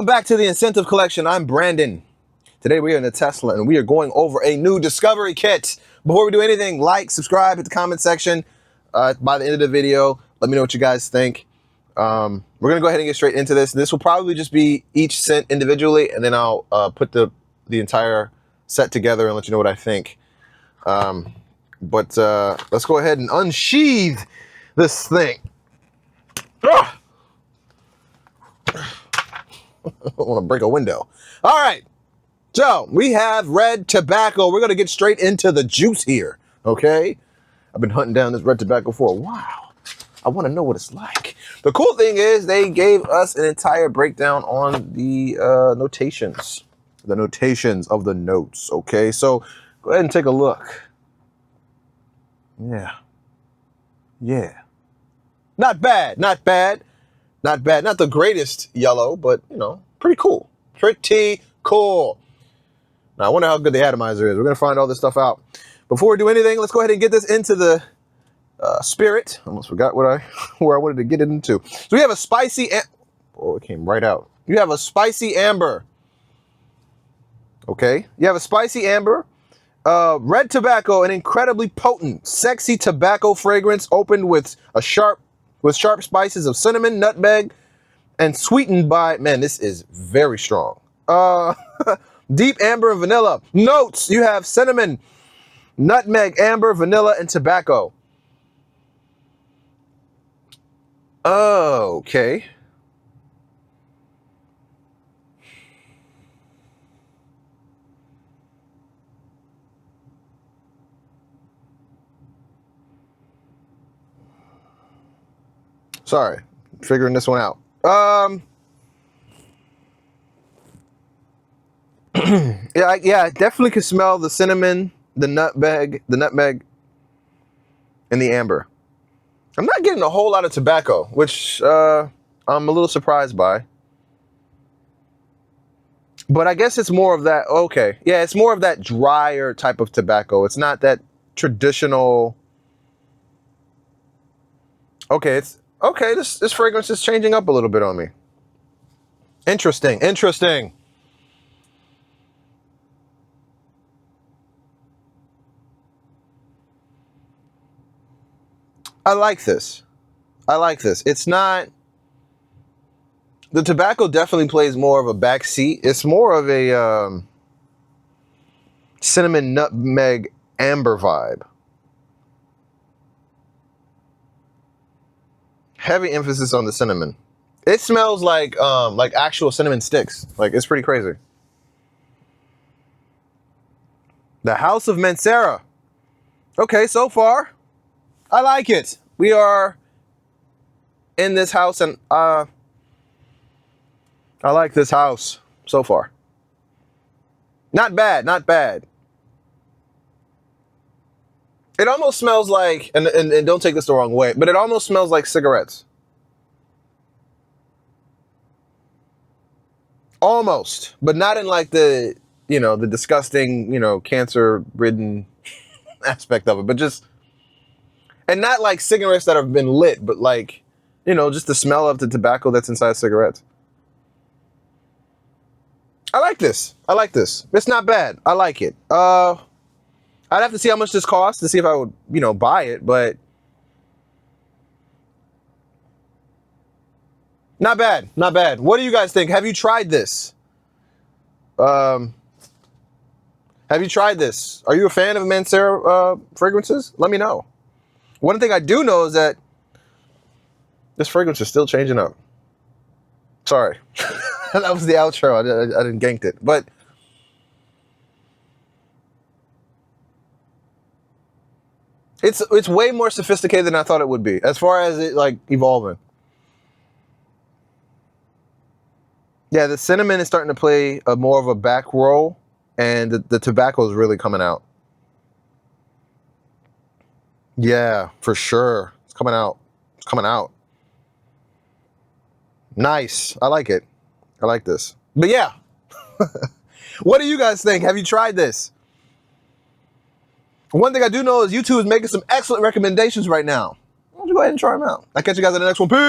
Welcome back to the InScentive Collection. I'm Brandon. Today we are in the Tesla and we are going over a new discovery kit. Before we do anything, like, subscribe, hit the comment section. By the end of the video, let me know what you guys think. We're gonna go ahead and get straight into this. This will probably just be each scent individually, and then I'll put the entire set together and let you know what I think. But let's go ahead and unsheath this thing. Ugh! I don't want to break a window. All right, so we have red tobacco. We're gonna get straight into the juice here. Okay, I've been hunting down this red tobacco for a while. I want to know what it's like. The cool thing is they gave us an entire breakdown on the notations of the notes. Okay, so go ahead and take a look. Yeah, not bad, not bad. Not bad. Not the greatest yellow, but, you know, pretty cool. Pretty cool. Now, I wonder how good the atomizer is. We're going to find all this stuff out. Before we do anything, let's go ahead and get this into the spirit. Almost forgot where I wanted to get it into. So we have a spicy... Oh, it came right out. You have a spicy amber. Okay. You have a spicy amber. Red tobacco, an incredibly potent, sexy tobacco fragrance opened with sharp spices of cinnamon, nutmeg, and sweetened by, man, this is very strong. Deep amber and vanilla. Notes, you have cinnamon, nutmeg, amber, vanilla, and tobacco. Okay. Sorry, figuring this one out. Yeah, I definitely can smell the cinnamon, the nutmeg, and the amber. I'm not getting a whole lot of tobacco, which I'm a little surprised by. But I guess it's more of that. Okay, yeah, it's more of that drier type of tobacco. It's not that traditional. Okay, this fragrance is changing up a little bit on me. Interesting. I like this. It's not... The tobacco definitely plays more of a back seat. It's more of a cinnamon, nutmeg, amber vibe. Heavy emphasis on the cinnamon. It smells like actual cinnamon sticks. Like, it's pretty crazy. The House of Mancera. Okay, so far, I like it. We are in this house, and I like this house so far. Not bad. It almost smells like, and don't take this the wrong way, but it almost smells like cigarettes. Almost, but not in like the, the disgusting, cancer-ridden aspect of it, but just, and not like cigarettes that have been lit, but like, just the smell of the tobacco that's inside cigarettes. I like this. It's not bad. I like it. I'd have to see how much this costs to see if I would, buy it, but not bad. What do you guys think? Have you tried this? Are you a fan of Mancera fragrances? Let me know. One thing I do know is that this fragrance is still changing up. Sorry. That was the outro. I didn't ganked it, but it's way more sophisticated than I thought it would be, as far as it like evolving. Yeah, the cinnamon is starting to play more of a back role, and the tobacco is really coming out. Yeah, for sure. It's coming out. Nice. I like it. I like this. But yeah. What do you guys think? Have you tried this? One thing I do know is YouTube is making some excellent recommendations right now. Why don't you go ahead and try them out? I'll catch you guys in the next one. Peace.